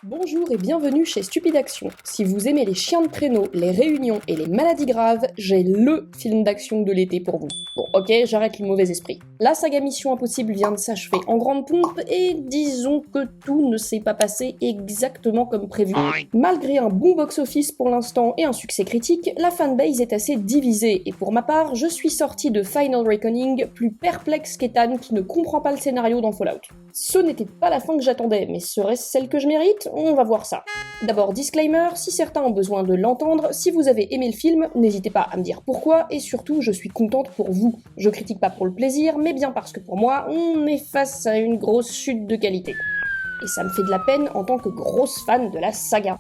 Bonjour et bienvenue chez Stupide Action. Si vous aimez les chiens de traîneau, les réunions et les maladies graves, j'ai LE film d'action de l'été pour vous. Bon, ok, j'arrête le mauvais esprit. La saga Mission Impossible vient de s'achever en grande pompe et disons que tout ne s'est pas passé exactement comme prévu. Malgré un bon box-office pour l'instant et un succès critique, la fanbase est assez divisée et pour ma part, je suis sorti de Final Reckoning plus perplexe qu'Ethan qui ne comprend pas le scénario dans Fallout. Ce n'était pas la fin que j'attendais, mais serait-ce celle que je mérite ? On va voir ça. D'abord, disclaimer, si certains ont besoin de l'entendre, si vous avez aimé le film, n'hésitez pas à me dire pourquoi, et surtout, je suis contente pour vous. Je critique pas pour le plaisir, mais bien parce que pour moi, on est face à une grosse chute de qualité. Et ça me fait de la peine en tant que grosse fan de la saga.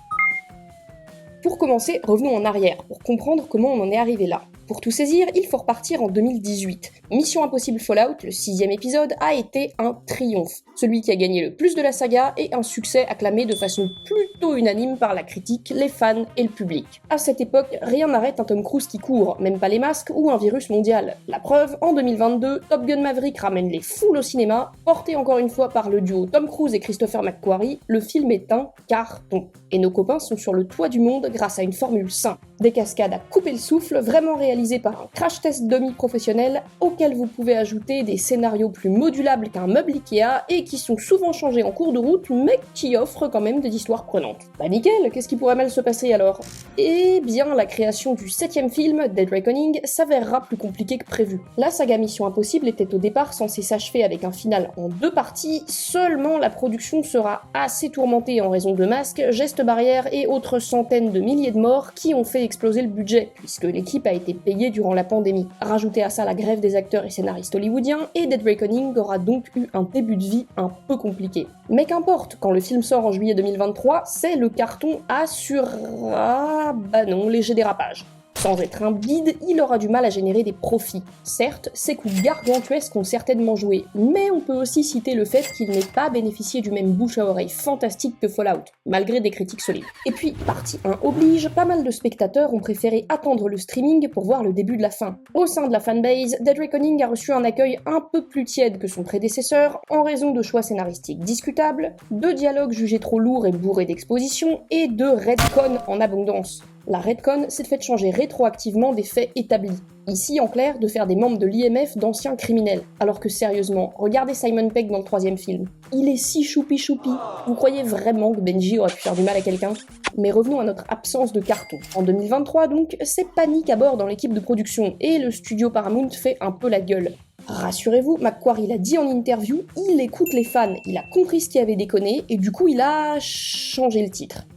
Pour commencer, revenons en arrière, pour comprendre comment on en est arrivé là. Pour tout saisir, il faut repartir en 2018. Mission Impossible Fallout, le 6e épisode, a été un triomphe. Celui qui a gagné le plus de la saga et un succès acclamé de façon plutôt unanime par la critique, les fans et le public. À cette époque, rien n'arrête un Tom Cruise qui court, même pas les masques ou un virus mondial. La preuve, en 2022, Top Gun Maverick ramène les foules au cinéma, porté encore une fois par le duo Tom Cruise et Christopher McQuarrie, le film est un carton. Et nos copains sont sur le toit du monde grâce à une formule simple. Des cascades à couper le souffle, vraiment réalisées par un crash test dummy professionnel, auquel vous pouvez ajouter des scénarios plus modulables qu'un meuble Ikea et qui sont souvent changés en cours de route, mais qui offrent quand même des histoires prenantes. Bah nickel, qu'est-ce qui pourrait mal se passer alors ? Eh bien, la création du 7e film, Dead Reckoning, s'avérera plus compliquée que prévu. La saga Mission Impossible était au départ censée s'achever avec un final en 2 parties, seulement la production sera assez tourmentée en raison de masques, gestes barrières et autres centaines de milliers de morts qui ont fait exploser le budget, puisque l'équipe a été payée durant la pandémie. Rajoutez à ça la grève des acteurs et scénaristes hollywoodiens, et Dead Reckoning aura donc eu un début de vie un peu compliqué. Mais qu'importe, quand le film sort en juillet 2023, c'est le carton assuré. Ah bah non, léger dérapage. Sans être un bide, il aura du mal à générer des profits. Certes, ses coûts gargantuesques ont certainement joué, mais on peut aussi citer le fait qu'il n'ait pas bénéficié du même bouche à oreille fantastique que Fallout, malgré des critiques solides. Et puis, partie 1 oblige, pas mal de spectateurs ont préféré attendre le streaming pour voir le début de la fin. Au sein de la fanbase, Dead Reckoning a reçu un accueil un peu plus tiède que son prédécesseur, en raison de choix scénaristiques discutables, de dialogues jugés trop lourds et bourrés d'exposition, et de retcon en abondance. La retcon, c'est le fait de changer rétroactivement des faits établis. Ici, en clair, de faire des membres de l'IMF d'anciens criminels. Alors que sérieusement, regardez Simon Pegg dans le 3e film. Il est si choupi-choupi. Vous croyez vraiment que Benji aurait pu faire du mal à quelqu'un ? Mais revenons à notre absence de carton. En 2023 donc, c'est panique à bord dans l'équipe de production, et le studio Paramount fait un peu la gueule. Rassurez-vous, McQuarrie l'a dit en interview, il écoute les fans, il a compris ce qui avait déconné, et du coup il a changé le titre.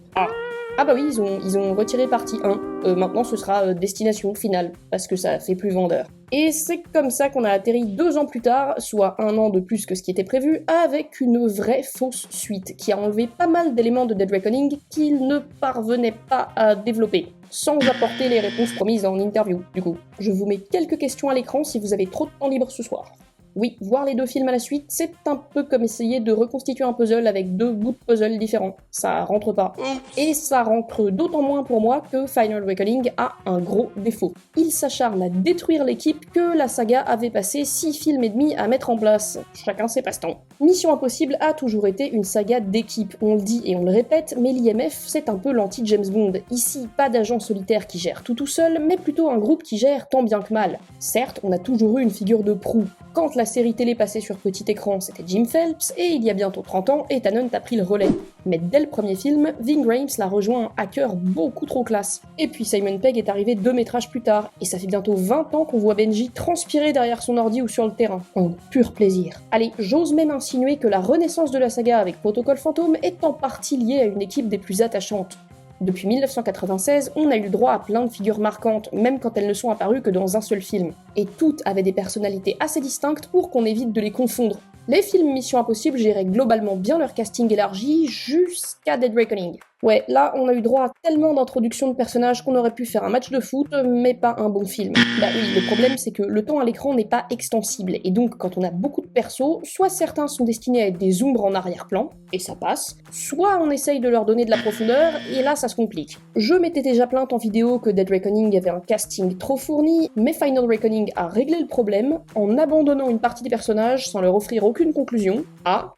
Ah bah oui, ils ont retiré partie 1. Maintenant ce sera destination finale, parce que ça fait plus vendeur. Et c'est comme ça qu'on a atterri 2 ans plus tard, soit 1 an de plus que ce qui était prévu, avec une vraie fausse suite, qui a enlevé pas mal d'éléments de Dead Reckoning qu'il ne parvenait pas à développer, sans apporter les réponses promises en interview, du coup. Je vous mets quelques questions à l'écran si vous avez trop de temps libre ce soir. Oui, voir les 2 films à la suite, c'est un peu comme essayer de reconstituer un puzzle avec 2 bouts de puzzle différents. Ça rentre pas. Et ça rentre d'autant moins pour moi que Final Reckoning a un gros défaut. Il s'acharne à détruire l'équipe que la saga avait passé 6 films et demi à mettre en place. Chacun ses passe-temps. Mission Impossible a toujours été une saga d'équipe, on le dit et on le répète, mais l'IMF c'est un peu l'anti-James Bond. Ici, pas d'agent solitaire qui gère tout seul, mais plutôt un groupe qui gère tant bien que mal. Certes, on a toujours eu une figure de proue. Quand la série télé passait sur petit écran, c'était Jim Phelps, et il y a bientôt 30 ans, Ethan Hunt a pris le relais. Mais dès le premier film, Ving Rhames l'a rejoint un hacker beaucoup trop classe. Et puis Simon Pegg est arrivé 2 métrages plus tard, et ça fait bientôt 20 ans qu'on voit Benji transpirer derrière son ordi ou sur le terrain. En pur plaisir. Allez, j'ose même insinuer que la renaissance de la saga avec Protocol Phantom est en partie liée à une équipe des plus attachantes. Depuis 1996, on a eu le droit à plein de figures marquantes, même quand elles ne sont apparues que dans un seul film. Et toutes avaient des personnalités assez distinctes pour qu'on évite de les confondre. Les films Mission Impossible géraient globalement bien leur casting élargi jusqu'à Dead Reckoning. Ouais, là, on a eu droit à tellement d'introductions de personnages qu'on aurait pu faire un match de foot, mais pas un bon film. Bah oui, le problème c'est que le temps à l'écran n'est pas extensible, et donc quand on a beaucoup de persos, soit certains sont destinés à être des ombres en arrière-plan, et ça passe, soit on essaye de leur donner de la profondeur, et là ça se complique. Je m'étais déjà plainte en vidéo que Dead Reckoning avait un casting trop fourni, mais Final Reckoning a réglé le problème en abandonnant une partie des personnages sans leur offrir aucune conclusion,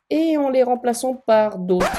et en les remplaçant par d'autres.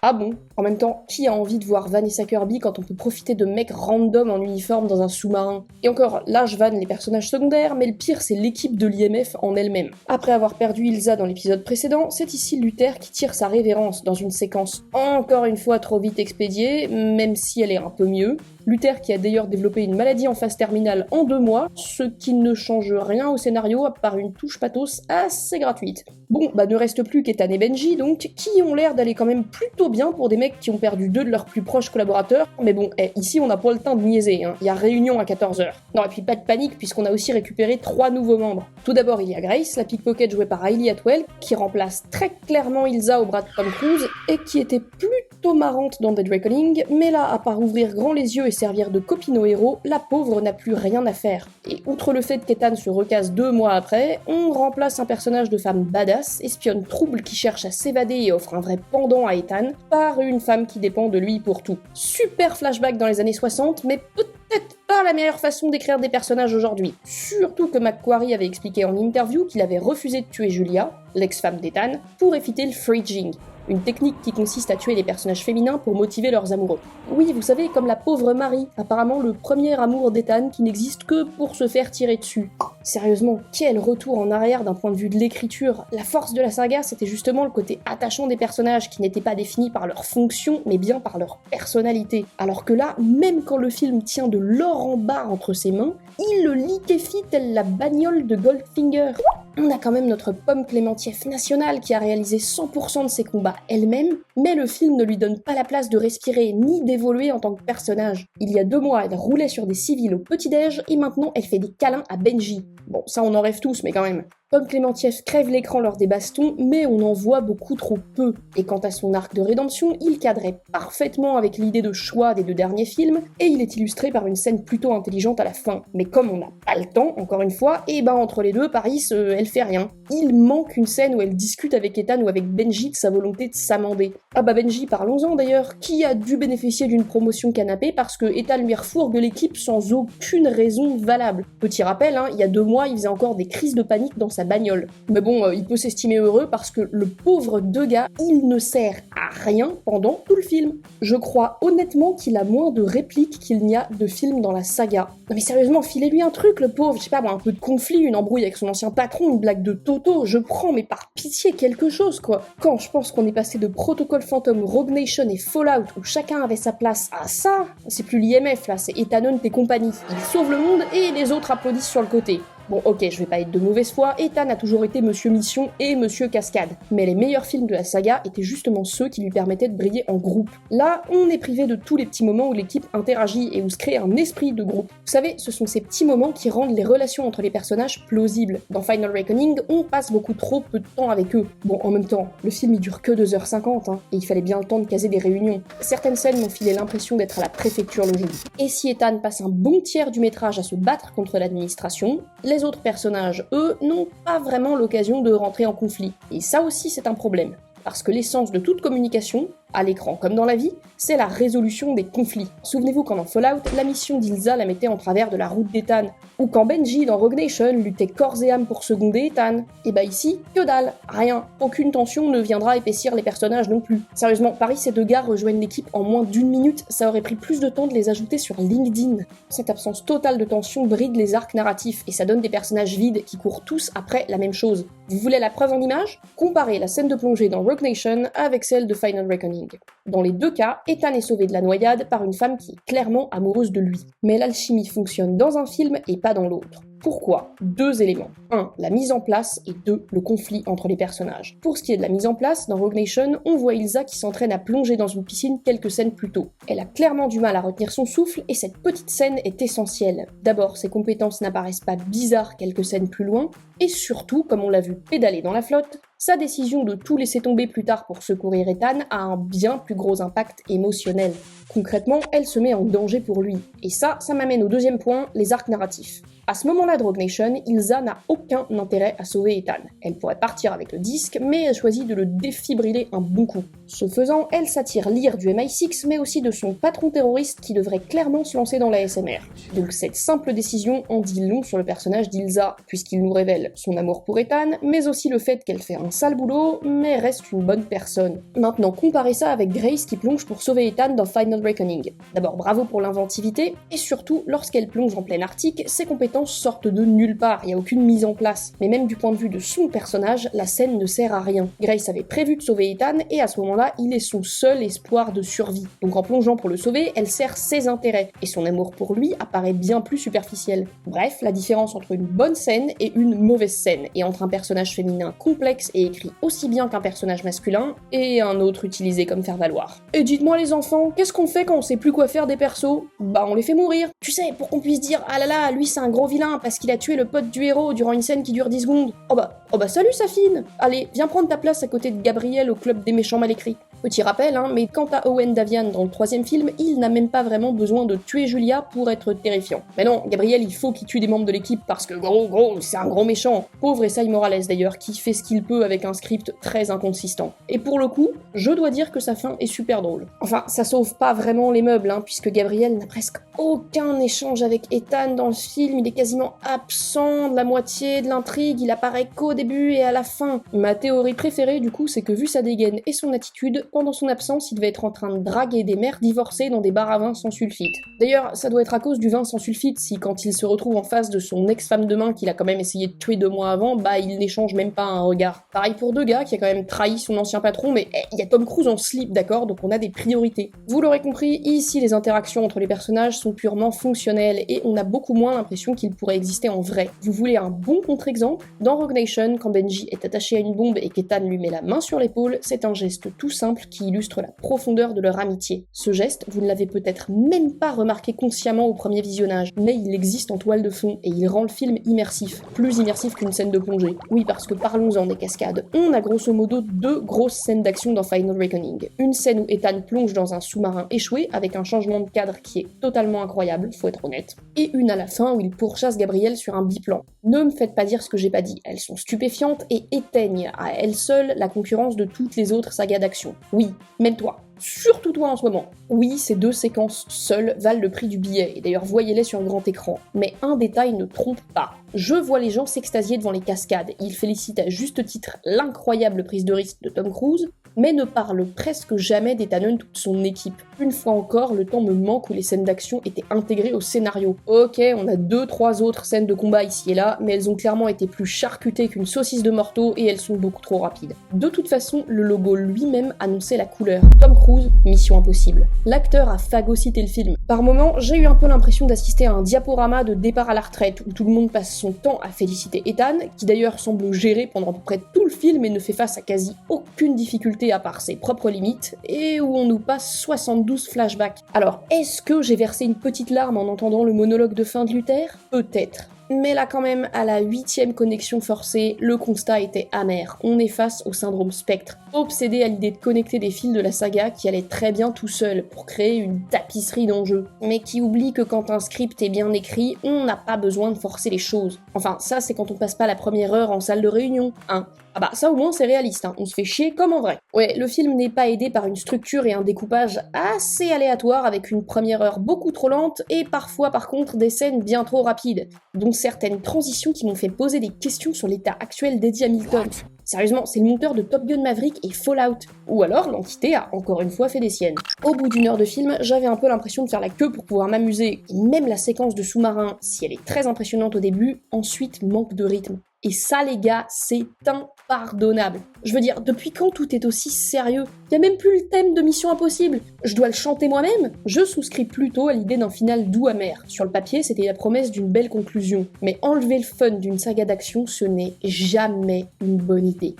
Ah bon? En même temps, qui a envie de voir Vanessa Kirby quand on peut profiter de mecs random en uniforme dans un sous-marin? Et encore, là je vanne les personnages secondaires, mais le pire c'est l'équipe de l'IMF en elle-même. Après avoir perdu Ilsa dans l'épisode précédent, c'est ici Luther qui tire sa révérence dans une séquence encore une fois trop vite expédiée, même si elle est un peu mieux. Luther qui a d'ailleurs développé une maladie en phase terminale en 2 mois, ce qui ne change rien au scénario à part une touche pathos assez gratuite. Bon, bah ne reste plus qu'Ethan et Benji donc, qui ont l'air d'aller quand même plutôt bien pour des mecs qui ont perdu 2 de leurs plus proches collaborateurs, mais bon, ici on n'a pas le temps de niaiser, hein. Il y a réunion à 14h. Non et puis pas de panique puisqu'on a aussi récupéré 3 nouveaux membres. Tout d'abord il y a Grace, la pickpocket jouée par Hayley Atwell, qui remplace très clairement Ilsa au bras de Tom Cruise, et qui était plutôt marrante dans Dead Reckoning, mais là, à part ouvrir grand les yeux et servir de copine au héros, la pauvre n'a plus rien à faire. Et outre le fait qu'Ethan se recasse 2 mois après, on remplace un personnage de femme badass, espionne trouble qui cherche à s'évader et offre un vrai pendant à Ethan, par une femme qui dépend de lui pour tout. Super flashback dans les années 60, mais peut-être pas la meilleure façon d'écrire des personnages aujourd'hui. Surtout que McQuarrie avait expliqué en interview qu'il avait refusé de tuer Julia, l'ex-femme d'Ethan, pour éviter le fridging. Une technique qui consiste à tuer les personnages féminins pour motiver leurs amoureux. Oui, vous savez, comme la pauvre Marie, apparemment le premier amour d'Ethan qui n'existe que pour se faire tirer dessus. Sérieusement, quel retour en arrière d'un point de vue de l'écriture. La force de la saga, c'était justement le côté attachant des personnages qui n'étaient pas définis par leur fonction, mais bien par leur personnalité. Alors que là, même quand le film tient de l'or en barre entre ses mains, il le liquéfie telle la bagnole de Goldfinger. On a quand même notre Pomme Clémentief nationale qui a réalisé 100% de ses combats elle-même, mais le film ne lui donne pas la place de respirer ni d'évoluer en tant que personnage. Il y a 2 mois, elle roulait sur des civils au petit-déj et maintenant elle fait des câlins à Benji. Bon, ça on en rêve tous, mais quand même. Pomme Clémentief crève l'écran lors des bastons, mais on en voit beaucoup trop peu. Et quant à son arc de rédemption, il cadrait parfaitement avec l'idée de choix des 2 derniers films, et il est illustré par une scène plutôt intelligente à la fin. Mais comme on n'a pas le temps, encore une fois, et ben entre les deux, Paris, elle fait rien. Il manque une scène où elle discute avec Ethan ou avec Benji de sa volonté de s'amender. Ah bah Benji, parlons-en d'ailleurs, qui a dû bénéficier d'une promotion canapé parce que Ethan lui refourgue l'équipe sans aucune raison valable. Petit rappel, il y a 2 mois, il faisait encore des crises de panique dans sa bagnole. Mais bon, il peut s'estimer heureux parce que le pauvre Degas, il ne sert à rien pendant tout le film. Je crois honnêtement qu'il a moins de répliques qu'il n'y a de films dans la saga. Non mais sérieusement, filez-lui un truc, le pauvre, je sais pas moi, un peu de conflit, une embrouille avec son ancien patron, une blague de Toto, je prends, mais par pitié quelque chose quoi. Quand je pense qu'on est passé de Protocol Phantom, Rogue Nation et Fallout où chacun avait sa place à ça, c'est plus l'IMF là, c'est Ethan Hunt et compagnie. Il sauve le monde et les autres applaudissent sur le côté. Bon ok, je vais pas être de mauvaise foi, Ethan a toujours été Monsieur Mission et Monsieur Cascade, mais les meilleurs films de la saga étaient justement ceux qui lui permettaient de briller en groupe. Là, on est privé de tous les petits moments où l'équipe interagit et où se crée un esprit de groupe. Vous savez, ce sont ces petits moments qui rendent les relations entre les personnages plausibles. Dans Final Reckoning, on passe beaucoup trop peu de temps avec eux. Bon, en même temps, le film il dure que 2h50, et il fallait bien le temps de caser des réunions. Certaines scènes m'ont filé l'impression d'être à la préfecture le jeudi. Et si Ethan passe un bon tiers du métrage à se battre contre l'administration, les autres personnages, eux, n'ont pas vraiment l'occasion de rentrer en conflit. Et ça aussi, c'est un problème. Parce que l'essence de toute communication, à l'écran comme dans la vie, c'est la résolution des conflits. Souvenez-vous quand dans Fallout, la mission d'Ilsa la mettait en travers de la route d'Ethan, ou quand Benji dans Rogue Nation luttait corps et âme pour seconder Ethan. Et bah ici, que dalle, rien, aucune tension ne viendra épaissir les personnages non plus. Sérieusement, Paris ces 2 gars rejoignent l'équipe en moins d'1 minute, ça aurait pris plus de temps de les ajouter sur LinkedIn. Cette absence totale de tension bride les arcs narratifs, et ça donne des personnages vides qui courent tous après la même chose. Vous voulez la preuve en image? Comparez la scène de plongée dans Rogue Nation avec celle de Final Reckoning. Dans les 2 cas, Ethan est sauvé de la noyade par une femme qui est clairement amoureuse de lui. Mais l'alchimie fonctionne dans un film et pas dans l'autre. Pourquoi? 2 éléments. 1. La mise en place et 2. Le conflit entre les personnages. Pour ce qui est de la mise en place, dans Rogue Nation, on voit Ilsa qui s'entraîne à plonger dans une piscine quelques scènes plus tôt. Elle a clairement du mal à retenir son souffle et cette petite scène est essentielle. D'abord, ses compétences n'apparaissent pas bizarres quelques scènes plus loin, et surtout, comme on l'a vu pédaler dans la flotte, sa décision de tout laisser tomber plus tard pour secourir Ethan a un bien plus gros impact émotionnel. Concrètement, elle se met en danger pour lui. Et ça m'amène au 2e point, les arcs narratifs. À ce moment-là de Rogue Nation, Ilsa n'a aucun intérêt à sauver Ethan. Elle pourrait partir avec le disque, mais elle choisit de le défibriller un bon coup. Ce faisant, elle s'attire l'ire du MI6, mais aussi de son patron terroriste qui devrait clairement se lancer dans la SMR. Donc cette simple décision en dit long sur le personnage d'Ilsa, puisqu'il nous révèle son amour pour Ethan, mais aussi le fait qu'elle fait un un sale boulot, mais reste une bonne personne. Maintenant, comparez ça avec Grace qui plonge pour sauver Ethan dans Final Reckoning. D'abord, bravo pour l'inventivité, et surtout, lorsqu'elle plonge en plein Arctique, ses compétences sortent de nulle part, il n'y a aucune mise en place. Mais même du point de vue de son personnage, la scène ne sert à rien. Grace avait prévu de sauver Ethan, et à ce moment-là, il est son seul espoir de survie. Donc en plongeant pour le sauver, elle sert ses intérêts, et son amour pour lui apparaît bien plus superficiel. Bref, la différence entre une bonne scène et une mauvaise scène, et entre un personnage féminin complexe et écrit aussi bien qu'un personnage masculin, et un autre utilisé comme faire-valoir. Et dites-moi les enfants, qu'est-ce qu'on fait quand on sait plus quoi faire des persos? Bah on les fait mourir. Tu sais, pour qu'on puisse dire « Ah là là, lui c'est un gros vilain parce qu'il a tué le pote du héros durant une scène qui dure 10 secondes. Oh bah salut Safine. Allez, viens prendre ta place à côté de Gabriel au club des méchants mal écrits. » Petit rappel, mais quant à Owen Davian dans le 3e film, il n'a même pas vraiment besoin de tuer Julia pour être terrifiant. Mais non, Gabriel, il faut qu'il tue des membres de l'équipe parce que gros, c'est un gros méchant. Pauvre Esai Morales d'ailleurs, qui fait ce qu'il peut avec un script très inconsistant. Et pour le coup, je dois dire que sa fin est super drôle. Enfin, ça sauve pas vraiment les meubles, puisque Gabriel n'a presque aucun échange avec Ethan dans le film, il est quasiment absent de la moitié de l'intrigue, il apparaît qu'au début et à la fin. Ma théorie préférée du coup, c'est que vu sa dégaine et son attitude, pendant son absence, il devait être en train de draguer des mères divorcées dans des bars à vin sans sulfite. D'ailleurs, ça doit être à cause du vin sans sulfite si quand il se retrouve en face de son ex-femme de main qu'il a quand même essayé de tuer 2 mois avant, il n'échange même pas un regard. Pareil pour Degas qui a quand même trahi son ancien patron, mais il y a Tom Cruise en slip, d'accord, donc on a des priorités. Vous l'aurez compris, ici les interactions entre les personnages sont purement fonctionnelles et on a beaucoup moins l'impression qu'il pourrait exister en vrai. Vous voulez un bon contre-exemple? Dans Rogue Nation, quand Benji est attaché à une bombe et qu'Ethan lui met la main sur l'épaule, c'est un geste tout simple qui illustre la profondeur de leur amitié. Ce geste, vous ne l'avez peut-être même pas remarqué consciemment au premier visionnage, mais il existe en toile de fond et il rend le film immersif. Plus immersif qu'une scène de plongée. Oui, parce que parlons-en des cascades. On a grosso modo 2 grosses scènes d'action dans Final Reckoning. Une scène où Ethan plonge dans un sous-marin échoué avec un changement de cadre qui est totalement incroyable, faut être honnête. Et une à la fin où il pourchasse Gabriel sur un biplan. Ne me faites pas dire ce que j'ai pas dit, elles sont stupéfiantes et éteignent à elles seules la concurrence de toutes les autres sagas d'action. Oui, même toi. Surtout toi en ce moment. Oui, ces 2 séquences seules valent le prix du billet, et d'ailleurs voyez-les sur grand écran. Mais un détail ne trompe pas. Je vois les gens s'extasier devant les cascades, ils félicitent à juste titre l'incroyable prise de risque de Tom Cruise, mais ne parlent presque jamais d'Ethan Hunt ou de son équipe. Une fois encore, le temps me manque où les scènes d'action étaient intégrées au scénario. Ok, on a 2-3 autres scènes de combat ici et là, mais elles ont clairement été plus charcutées qu'une saucisse de morteau et elles sont beaucoup trop rapides. De toute façon, le logo lui-même annonçait la couleur. Tom Cruise, mission impossible. L'acteur a phagocyté le film. Par moments, j'ai eu un peu l'impression d'assister à un diaporama de départ à la retraite, où tout le monde passe son temps à féliciter Ethan, qui d'ailleurs semble gérer pendant à peu près tout le film et ne fait face à quasi aucune difficulté à part ses propres limites, et où on nous passe 72 flashbacks. Alors, est-ce que j'ai versé une petite larme en entendant le monologue de fin de Luther? Peut-être. Mais là quand même, à la 8e connexion forcée, le constat était amer. On est face au syndrome Spectre, obsédé à l'idée de connecter des fils de la saga qui allaient très bien tout seul pour créer une tapisserie d'enjeux, mais qui oublie que quand un script est bien écrit, on n'a pas besoin de forcer les choses. Enfin, ça c'est quand on passe pas la première heure en salle de réunion, Ah bah ça au moins c'est réaliste, on se fait chier comme en vrai. Ouais, le film n'est pas aidé par une structure et un découpage assez aléatoires avec une première heure beaucoup trop lente et parfois par contre des scènes bien trop rapides, dont certaines transitions qui m'ont fait poser des questions sur l'état actuel d'Eddie Hamilton. Sérieusement, c'est le monteur de Top Gun Maverick et Fallout. Ou alors, l'entité a encore une fois fait des siennes. Au bout d'1 heure de film, j'avais un peu l'impression de faire la queue pour pouvoir m'amuser. Et même la séquence de sous-marin, si elle est très impressionnante au début, ensuite manque de rythme. Et ça, les gars, c'est impardonnable. Je veux dire, depuis quand tout est aussi sérieux? Y a même plus le thème de Mission Impossible. Je dois le chanter moi-même? Je souscris plutôt à l'idée d'un final doux amer. Sur le papier, c'était la promesse d'une belle conclusion. Mais enlever le fun d'une saga d'action, ce n'est jamais une bonne idée.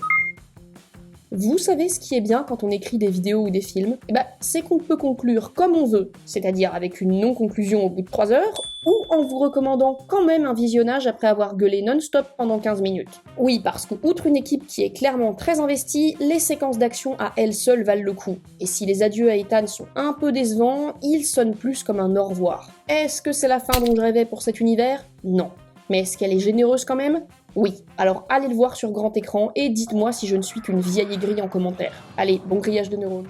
Vous savez ce qui est bien quand on écrit des vidéos ou des films? C'est qu'on peut conclure comme on veut, c'est-à-dire avec une non-conclusion au bout de 3 heures, ou en vous recommandant quand même un visionnage après avoir gueulé non-stop pendant 15 minutes. Oui, parce que outre une équipe qui est clairement très investie, les séquences d'action à elles seules valent le coup. Et si les adieux à Ethan sont un peu décevants, ils sonnent plus comme un au revoir. Est-ce que c'est la fin dont je rêvais pour cet univers? Non. Mais est-ce qu'elle est généreuse quand même? Oui, alors allez le voir sur grand écran et dites-moi si je ne suis qu'une vieille aigrie en commentaire. Allez, bon grillage de neurones.